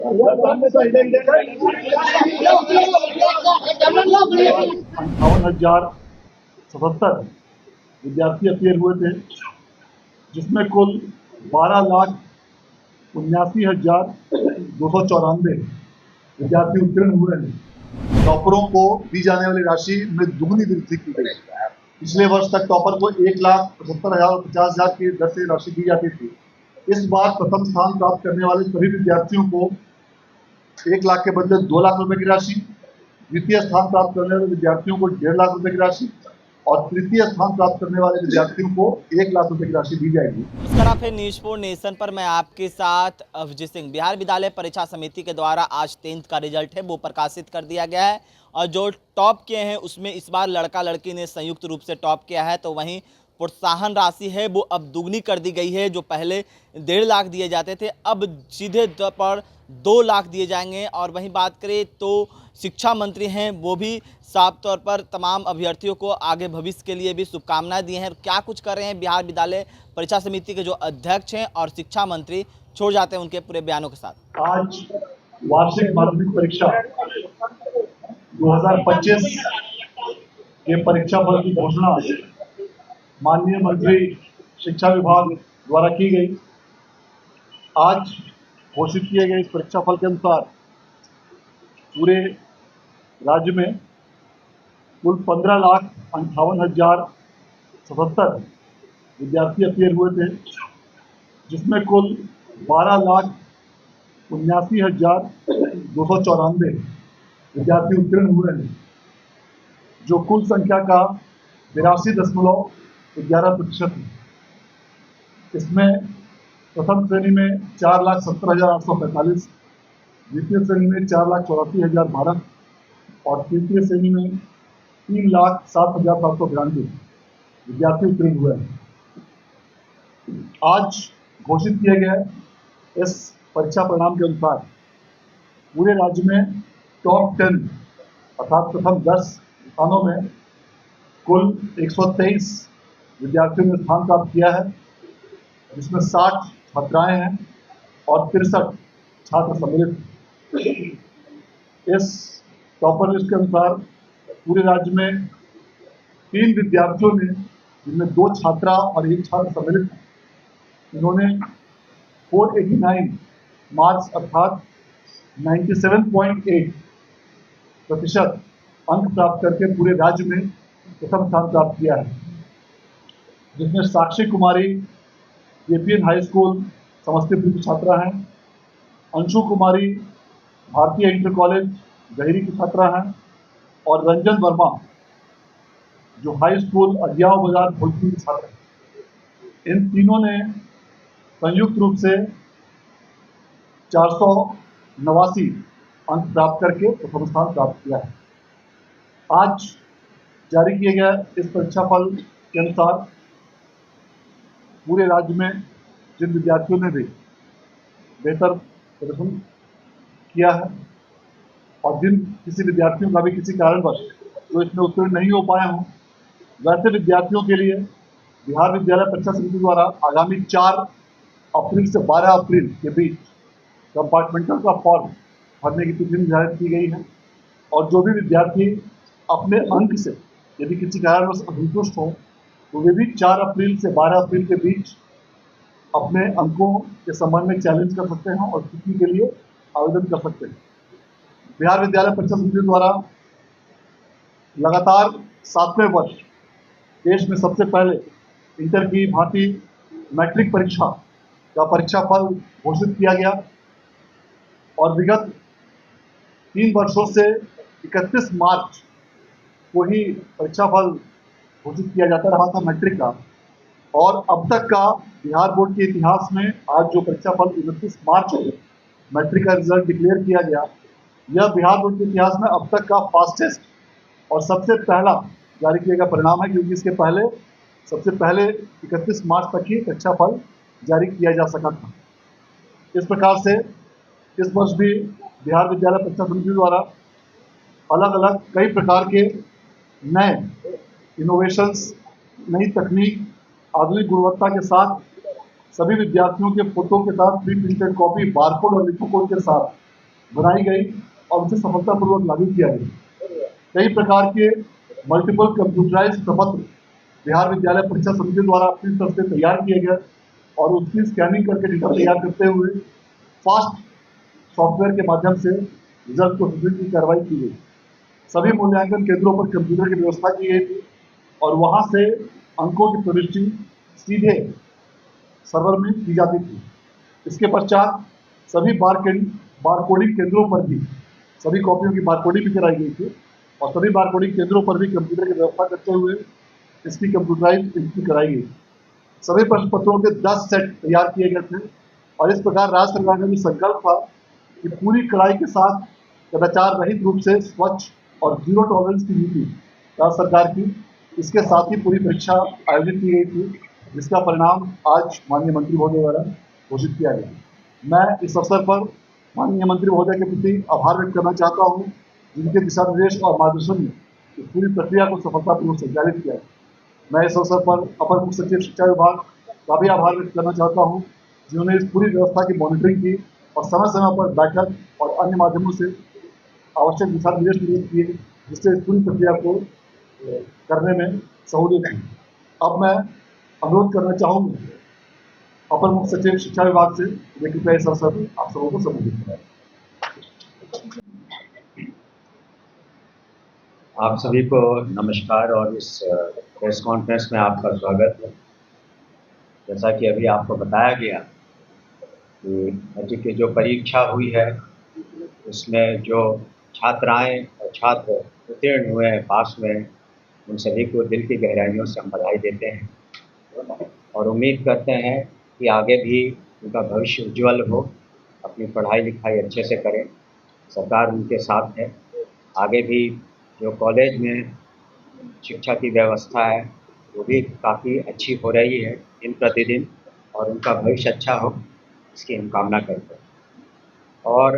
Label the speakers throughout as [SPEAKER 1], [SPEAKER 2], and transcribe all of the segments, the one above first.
[SPEAKER 1] 58,077 विद्यार्थी अपियर हुए थे, जिसमें कुल 12,79,294 विद्यार्थी उत्तीर्ण हुए हैं। टॉपरों को दी जाने वाली राशि में दुगनी वृद्धि की गई। पिछले वर्ष तक टॉपर को 1,75,000 और 50,000 की दर से राशि दी जाती थी। इस बार प्रथम स्थान प्राप्त करने वाले सभी विद्यार्थियों को 1 लाख के बदले 2 लाख रुपए की राशि, द्वितीय स्थान प्राप्त करने वाले विद्यार्थियों को 1.5 लाख रुपए की राशि और तृतीय स्थान प्राप्त करने वाले विद्यार्थियों को 1 लाख रुपए की राशि दी जाएगी।
[SPEAKER 2] नमस्कार, आप है न्यूज़ 4 नेशन पर। मैं आपके साथ अभिजीत सिंह। बिहार विद्यालय परीक्षा समिति के द्वारा आज 10th का रिजल्ट है वो प्रकाशित कर दिया गया है और जो टॉप किए हैं उसमें इस बार लड़का लड़की ने संयुक्त रूप से टॉप किया है। तो वहीं प्रोत्साहन राशि है वो अब दुगनी कर दी गई है। जो पहले 1.5 लाख दिए जाते थे अब सीधे तौर पर 2 लाख दिए जाएंगे। और वहीं बात करें तो शिक्षा मंत्री हैं वो भी साफ तौर पर तमाम अभ्यर्थियों को आगे भविष्य के लिए भी शुभकामनाएं दी हैं। क्या कुछ कर रहे हैं बिहार विद्यालय परीक्षा समिति के जो अध्यक्ष हैं और शिक्षा मंत्री, छोड़ जाते हैं उनके पूरे बयानों के साथ।
[SPEAKER 1] आज वार्षिक माध्यमिक परीक्षा 2025 के परीक्षा फल की घोषणा माननीय मंत्री शिक्षा विभाग द्वारा की गई। आज घोषित किए गए इस परीक्षा फल के अनुसार पूरे राज्य में कुल 15,58,077 विद्यार्थी अपियर हुए थे, जिसमें कुल 12,79,294 विद्यार्थी उत्तीर्ण हुए हैं, जो कुल संख्या का 82.11% है। इसमें प्रथम श्रेणी में 4,70,845, द्वितीय श्रेणी में 4,84,012 और तृतीय श्रेणी में 3,07,792 विद्यार्थी उत्तीर्ण हुए हैं। आज घोषित किए गए इस परीक्षा परिणाम के अनुसार पूरे राज्य में टॉप 10 अर्थात प्रथम 10 स्थानों में कुल 123 विद्यार्थियों ने स्थान प्राप्त किया है, जिसमें 60 छात्राएं हैं और 63 छात्र सम्मिलित। इस टॉपर लिस्ट के अनुसार पूरे राज्य में 3 विद्यार्थियों ने, जिनमें 2 छात्रा और 1 छात्र सम्मिलित, इन्होंने 489 मार्क्स अर्थात 97.8% अंक प्राप्त करके पूरे राज्य में प्रथम स्थान प्राप्त किया है, जिसमें साक्षी कुमारी जेपीएन हाई स्कूल समस्तीपुर की छात्रा हैं, अंशु कुमारी भारतीय इंटर कॉलेज गहरी की छात्रा हैं और रंजन वर्मा जो हाई स्कूल अजियाव बाजार भोजपुर की छात्रा हैं। इन तीनों ने संयुक्त रूप से 489 अंक प्राप्त करके प्रथम स्थान प्राप्त किया है। आज जारी किए गए इस परीक्षा फल के अनुसार पूरे राज्य में जिन विद्यार्थियों ने भी बेहतर प्रदर्शन किया है और जिन किसी विद्यार्थियों का भी किसी कारणवश जो इसमें उत्तीर्ण नहीं हो पाए हों, वैसे विद्यार्थियों के लिए बिहार विद्यालय परीक्षा समिति द्वारा आगामी 4 अप्रैल से 12 अप्रैल के बीच कंपार्टमेंटल का फॉर्म भरने की तिथि निर्धारित की गई है। और जो भी विद्यार्थी अपने अंक से यदि किसी कारणवश असंतुष्ट हो तो वे भी 4 अप्रैल से 12 अप्रैल के बीच अपने अंकों के संबंध में चैलेंज कर सकते हैं और तिथि के लिए आवेदन कर सकते हैं। बिहार विद्यालय परीक्षा समिति द्वारा लगातार 7वें वर्ष देश में सबसे पहले इंटर की भांति मैट्रिक परीक्षा का परीक्षा फल घोषित किया गया और विगत 3 वर्षों से 31 मार्च को ही परीक्षा फल घोषित किया जाता रहा था मैट्रिक का। और अब तक का बिहार बोर्ड के इतिहास में आज जो परीक्षा फल 29 मार्च को मैट्रिक का रिजल्ट डिक्लेयर किया गया, यह बिहार बोर्ड के इतिहास में अब तक का फास्टेस्ट और सबसे पहला जारी किया गया परिणाम है, क्योंकि इसके पहले सबसे पहले 31 मार्च तक ही परीक्षा फल जारी किया जा सका था। इस प्रकार से इस वर्ष भी बिहार विद्यालय परीक्षा समिति द्वारा अलग अलग कई प्रकार के नए इनोवेशंस, नई तकनीक, आधुनिक गुणवत्ता के साथ सभी विद्यार्थियों के फोटो के साथ प्री प्रिंटेड कॉपी, बारकोड और लिखो कोड के साथ बनाई गई और उसे सफलतापूर्वक लागू किया गया। कई प्रकार के मल्टीपल कंप्यूटराइज्ड प्रपत्र बिहार विद्यालय परीक्षा समिति द्वारा अपनी तरफ से तैयार किए गए और उसकी स्कैनिंग करके डेटा तैयार करते हुए फास्ट सॉफ्टवेयर के माध्यम से रिजल्ट को रिव्यू की कार्रवाई की गई। सभी मूल्यांकन केंद्रों पर कंप्यूटर की व्यवस्था की गई थी और वहां से अंकों की प्रविष्टि सीधे सर्वर में की जाती थी। इसके पश्चात सभी बारकोडिंग केंद्रों पर भी सभी कॉपियों की बारकोडिंग भी कराई गई थी और सभी बारकोडिंग केंद्रों पर भी कंप्यूटर की व्यवस्था करते हुए इसकी कंप्यूटराइज एंट्री कराई गई। सभी प्रश्न पत्रों के 10 सेट तैयार किए गए थे और इस प्रकार राज्य सरकार का जो संकल्प था कि पूरी कड़ाई के साथ कदाचार रहित रूप से स्वच्छ और जीरो टॉलरेंस की नीति राज्य सरकार की, इसके साथ ही पूरी परीक्षा आयोजित की गई थी, जिसका परिणाम आज माननीय मंत्री महोदय द्वारा घोषित किया गया। मैं इस अवसर पर माननीय मंत्री महोदय के प्रति आभार व्यक्त करना चाहता हूँ, जिनके दिशा निर्देश और मार्गदर्शन में इस पूरी प्रक्रिया को सफलतापूर्वक संचालित किया। मैं इस अवसर पर अपर मुख्य सचिव शिक्षा विभाग का भी आभार व्यक्त करना चाहता हूँ, जिन्होंने इस पूरी व्यवस्था की मॉनिटरिंग की और समय समय पर बैठक और अन्य माध्यमों से आवश्यक दिशा निर्देश निर्मित किए, जिससे इस पूरी प्रक्रिया को करने में सहूलियत हुई। अब मैं अनुरोध करना चाहूँगा अपर मुख्य सचिव शिक्षा विभाग से कृपया इस अवसर पर आप सबों को संबोधित करें।
[SPEAKER 3] आप सभी को नमस्कार और इस प्रेस कॉन्फ्रेंस में आपका स्वागत है। जैसा कि अभी आपको बताया गया कि मैट्रिक की जो परीक्षा हुई है उसमें जो छात्राएं और छात्र उत्तीर्ण हुए हैं, पास हुए हैं, उन सभी को दिल की गहराइयों से हम बधाई देते हैं और उम्मीद करते हैं कि आगे भी उनका भविष्य उज्जवल हो, अपनी पढ़ाई लिखाई अच्छे से करें। सरकार उनके साथ है। आगे भी जो कॉलेज में शिक्षा की व्यवस्था है वो भी काफ़ी अच्छी हो रही है दिन प्रतिदिन और उनका भविष्य अच्छा हो, इसकी हम कामना करते हैं। और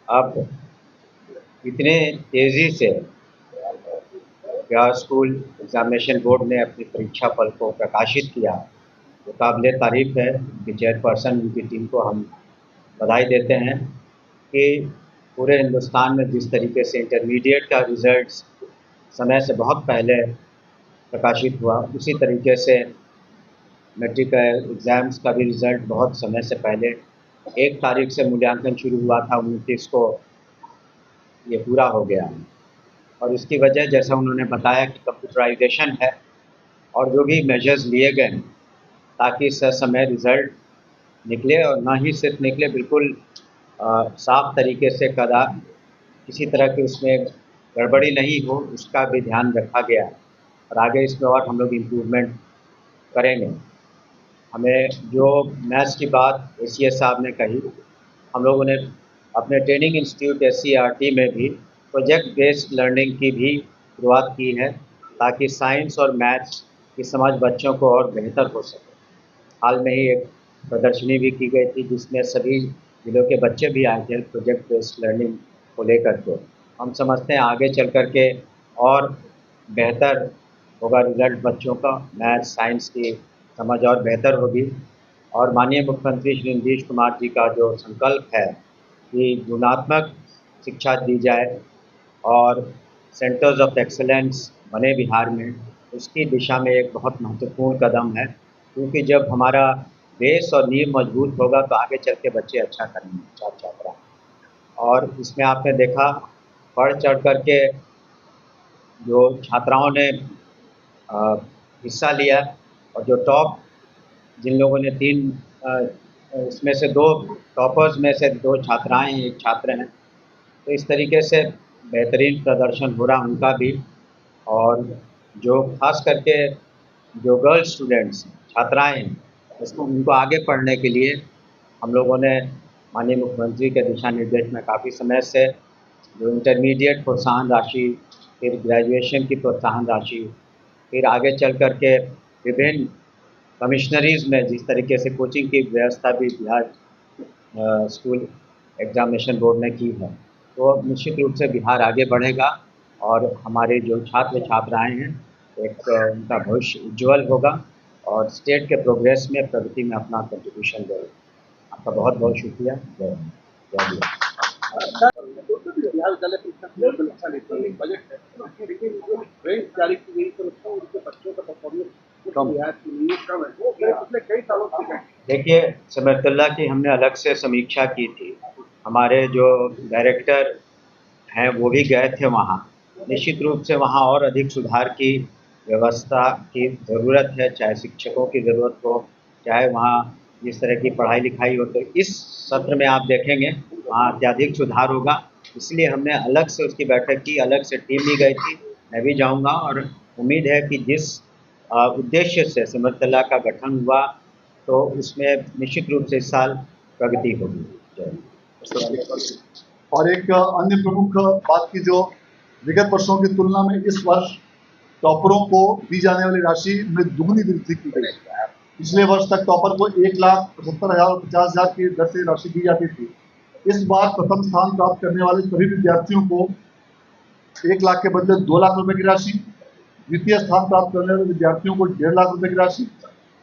[SPEAKER 3] अब इतने तेज़ी से बिहार स्कूल एग्जामिनेशन बोर्ड ने अपनी परीक्षा फल को प्रकाशित किया, तो काबिल तारीफ़ है। उनकी चेयरपर्सन, उनकी टीम को हम बधाई देते हैं कि पूरे हिंदुस्तान में जिस तरीके से इंटरमीडिएट का रिज़ल्ट समय से बहुत पहले प्रकाशित हुआ, उसी तरीके से मैट्रिक एग्ज़ाम्स का भी रिज़ल्ट बहुत समय से पहले 1 तारीख से मूल्यांकन शुरू हुआ था, 29 को ये पूरा हो गया। और इसकी वजह जैसा उन्होंने बताया कि कंप्यूटराइजेशन है और जो भी मेजर्स लिए गए ताकि ससमय रिज़ल्ट निकले और ना ही सिर्फ निकले, बिल्कुल साफ तरीके से किसी तरह की उसमें गड़बड़ी नहीं हो, उसका भी ध्यान रखा गया और आगे इसमें और हम लोग इम्प्रूवमेंट करेंगे। हमें जो मैथ्स की बात एसीएस साहब ने कही, हम लोगों ने अपने ट्रेनिंग इंस्टीट्यूट SCRT में भी प्रोजेक्ट बेस्ड लर्निंग की भी शुरुआत की है ताकि साइंस और मैथ्स की समझ बच्चों को और बेहतर हो सके। हाल में ही एक प्रदर्शनी भी की गई थी जिसमें सभी जिलों के बच्चे भी आए थे प्रोजेक्ट बेस्ड लर्निंग को लेकर के। हम समझते हैं आगे चल कर के और बेहतर होगा रिज़ल्ट, बच्चों का मैथ्स साइंस की समझ और बेहतर होगी। और माननीय मुख्यमंत्री श्री नीतीश कुमार जी का जो संकल्प है कि गुणात्मक शिक्षा दी जाए और सेंटर्स ऑफ एक्सेलेंस बने बिहार में, उसकी दिशा में एक बहुत महत्वपूर्ण कदम है, क्योंकि जब हमारा बेस और नींव मजबूत होगा तो आगे चल के बच्चे अच्छा करेंगे, छात्र। और इसमें आपने देखा बढ़ चढ़ कर के जो छात्राओं ने हिस्सा लिया और जो टॉप जिन लोगों ने 3 इसमें से 2 टॉपर्स में से 2 छात्राएँ हैं, 1 छात्र हैं, तो इस तरीके से बेहतरीन प्रदर्शन हो रहा उनका भी। और जो खास करके जो गर्ल स्टूडेंट्स छात्राएँ हैं, इसको उनको आगे पढ़ने के लिए हम लोगों ने माननीय मुख्यमंत्री के दिशा निर्देश में काफ़ी समय से जो इंटरमीडिएट प्रोत्साहन राशि, फिर ग्रेजुएशन की प्रोत्साहन राशि, फिर आगे चल कर के विभिन्न कमिश्नरीज़ में जिस तरीके से कोचिंग की व्यवस्था भी बिहार स्कूल एग्जामिनेशन बोर्ड ने की है, तो निश्चित रूप से बिहार आगे बढ़ेगा और हमारे जो छात्र छात्राएँ हैं एक उनका भविष्य उज्ज्वल होगा और स्टेट के प्रोग्रेस में, प्रगति में अपना कंट्रीब्यूशन देगा। आपका बहुत बहुत शुक्रिया। जय हिंद, जय बिहार।
[SPEAKER 4] बिहार विद्यालय परीक्षा बिल्कुल अच्छा लेती है, बजट है, लेकिन जो रैंक जारी की गई तो उसमें उनके बच्चों का परफॉर्मेंस कम है, वो पिछले कई सालों से है।
[SPEAKER 3] देखिए, समरतुल्ला की हमने अलग से समीक्षा की थी। हमारे जो डायरेक्टर हैं वो भी गए थे वहाँ। निश्चित रूप से वहाँ और अधिक सुधार की व्यवस्था की ज़रूरत है, चाहे शिक्षकों की ज़रूरत हो, चाहे वहाँ जिस तरह की पढ़ाई लिखाई हो। तो इस सत्र में आप देखेंगे वहाँ अत्यधिक सुधार होगा। इसलिए हमने अलग से उसकी बैठक की, अलग से टीम भी गई थी, मैं भी जाऊँगा और उम्मीद है कि जिस उद्देश्य से सिमरतला का गठन हुआ तो उसमें निश्चित रूप से इस साल प्रगति होगी। जय।
[SPEAKER 1] और एक अन्य प्रमुख बात की जो विगत वर्षों की तुलना में इस वर्ष टॉपरों को दी जाने वाली राशि में दुगनी वृद्धि की गई। पिछले वर्ष तक टॉपर को 1,75,000 और 50,000 की दर से राशि दी जाती थी। इस बार प्रथम स्थान प्राप्त करने वाले सभी विद्यार्थियों को 1 लाख के बदले 2 लाख रुपए की राशि, द्वितीय स्थान प्राप्त करने वाले विद्यार्थियों को 1.5 लाख रुपए की राशि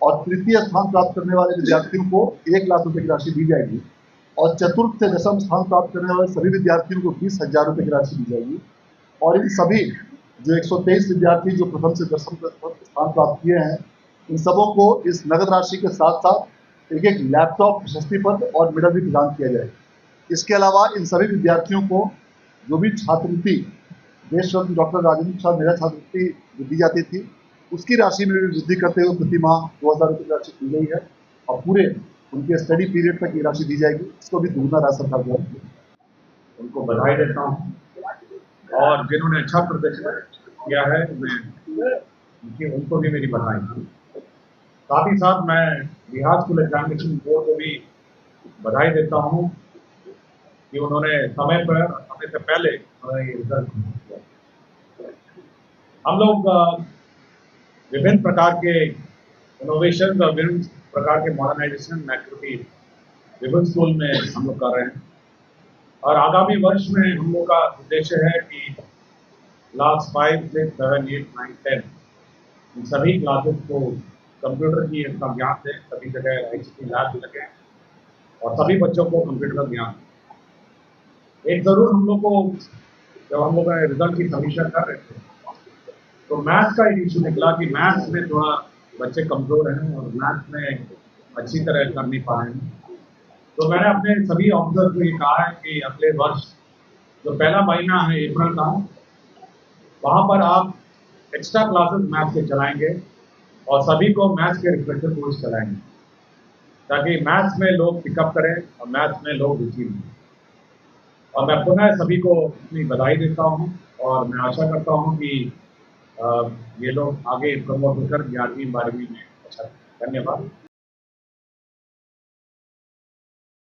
[SPEAKER 1] और तृतीय स्थान प्राप्त करने वाले विद्यार्थियों को 1 लाख रुपए की राशि दी जाएगी। और चतुर्थ से दशम स्थान प्राप्त करने वाले सभी विद्यार्थियों को 20,000 रुपए की राशि दी जाएगी। और इन सभी जो 123 विद्यार्थी जो प्रथम से दशम स्थान प्राप्त किए हैं, इन सबों को इस नगद राशि के साथ साथ एक लैपटॉप, प्रशस्ति पत्र और मेडल भी प्रदान किया जाएगा। इसके अलावा इन सभी विद्यार्थियों को जो भी छात्रवृत्ति देश रत्न डॉक्टर राजेंद्र प्रसाद मेधा छात्रवृत्ति दी जाती थी, उसकी राशि में भी वृद्धि करते हुए प्रति माह 2,000 रुपये की राशि दी गई है और पूरे उनके स्टडी पीरियड तक ये राशि दी जाएगी। इसको भी दुगना राशि सरकार द्वारा।
[SPEAKER 5] उनको बधाई देता हूँ और जिन्होंने अच्छा प्रदर्शन किया है उनको भी मेरी बधाई। साथ ही साथ मैं बिहार स्कूल एग्जामिनेशन बोर्ड को भी बधाई देता हूँ कि उन्होंने समय से पहले ये रिजल्ट किया। हम लोग विभिन्न प्रकार के इनोवेशन और विभिन्न प्रकार के मॉडर्नाइजेशन एक्टिविटीज विभिन्न स्कूल में हम लोग कर रहे हैं और आगामी वर्ष में हम लोग का उद्देश्य है कि क्लास 5, 6, 7, 8, 9, 10 इन सभी क्लासेस को कंप्यूटर की इसका ज्ञान दें, सभी जगह ICT लैब लगे और सभी बच्चों को कंप्यूटर का ज्ञान। एक ज़रूर हम लोग को जब हम लोग रिजल्ट की समीक्षा कर रहे थे तो मैथ्स का एक इशू निकला कि मैथ्स में थोड़ा बच्चे कमज़ोर हैं और मैथ्स में अच्छी तरह कर नहीं पा रहे हैं। तो मैंने अपने सभी ऑफिसर्स को ये कहा है कि अगले वर्ष जो पहला महीना है अप्रैल का, वहाँ पर आप एक्स्ट्रा क्लासेस मैथ्स के चलाएंगे और सभी को मैथ्स के रिफ्रेशर कोर्स चलाएंगे ताकि मैथ्स में लोग पिकअप करें और मैथ्स में लोग रुचि लें। और मैं पुनः सभी को अपनी बधाई देता हूँ और मैं आशा करता हूँ कि ये लोग आगे प्रमोट होकर 11वीं 12वीं में अच्छा। धन्यवाद।